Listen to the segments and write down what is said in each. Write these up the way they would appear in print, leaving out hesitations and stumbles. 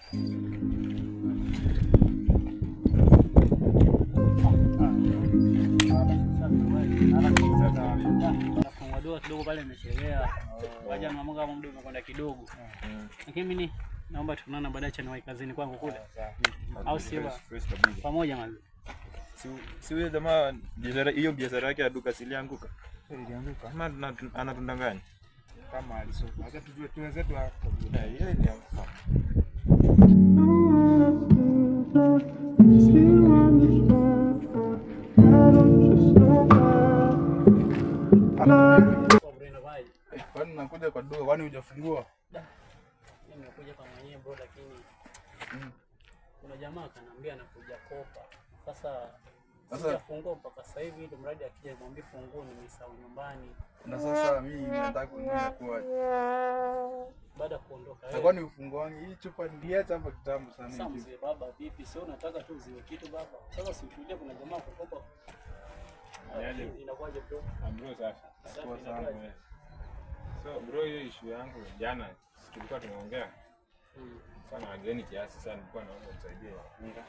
Kidogo pale nimechelewa. Waja na mama muda umekwenda kidogo. Lakini mimi naomba tuonane baadaye cha niwahi kazini kwangu kule. Au sio? Pamoja mazi. Si wewe jamaa biashara yake ya duka silianguka. Ilianguka. Ama anatundanganya. Kama alisoma. Acha tujue tuweze tu hapo. Yeye ni hapo. Kwani unakuja kwa duka kwani hujafungua? Mimi nakuja kwa mwenyewe bro, lakini kuna jamaa akaniambia anakuja kopa. Sasa fungua mpaka sasa hivi ndio mradi akija nimwambie funguo nimesahau nyumbani. Na sasa mimi nataka kununua kwa Baada kuondoka wewe. Kwani ufunguo wangu hii chupa ndiacha hapa kitambo sana hivi. Sasa mzee baba vipi? Sio unataka tu ziwe kitu baba. Sasa usitulie kuna jamaa kukopa. Inakuwaje bro? Bro sasa. Kwa sana. So bro, hiyo issue yangu jana tulikuwa tunaongea. Sana ageni kiasi sana nilikuwa naomba usaidie unga.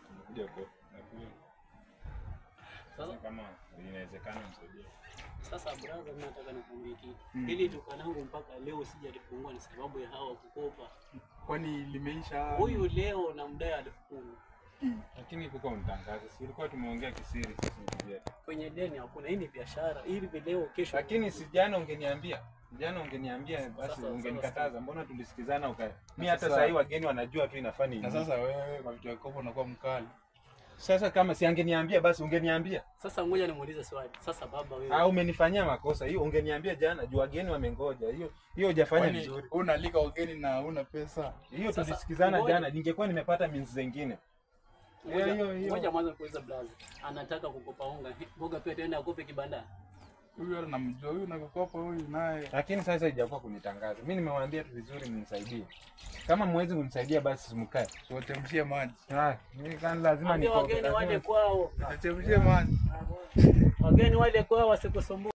Tumekuja huko na pia. Sasa kama inawezekana msaidie. Sasa brother, mimi nataka nikwambie kitu. Ili dukanangu mpaka leo sijalifungua ni sababu ya hawa kukopa. Kwani limeisha? Huyu leo namdai 10,000. Lakini kuko mtangazo. Si ulikuwa tumeongea kisiri sisi kwenye deni hakuna, hii ni biashara. Ili leo kesho. Lakini si jana ungeniambia. Jana ungeniambia basi ungenikataza. Mbona tulisikizana ukae? Mimi hata sasa hivi wageni wanajua tu inafaa nini. Na sasa wewe kwa vitu ya kopo unakuwa mkali. Sasa kama si angeniambia basi ungeniambia. Sasa ngoja nimuulize swali. Sasa baba wewe. Au umenifanyia makosa. Hiyo ungeniambia jana juu wageni wamengoja. Hiyo hujafanya vizuri. Unalika wageni na una pesa. Hiyo tulisikizana jana. Ningekuwa nimepata means zingine. Ngoja mwanzo kuuliza blaza. Anataka kukopa unga. Mboga pia tena akope kibanda. Huyu anamjua huyu nakukopa huyu naye. Lakini sasa haijakuwa kunitangaza. Mimi nimemwambia tu vizuri mnisaidie. Kama mwezi mnisaidia basi mkae. Tuwachemshie maji. Mimi kan lazima nikope. Wageni wale kwao. Achemshie maji. Wageni wale kwao wasikusumbue.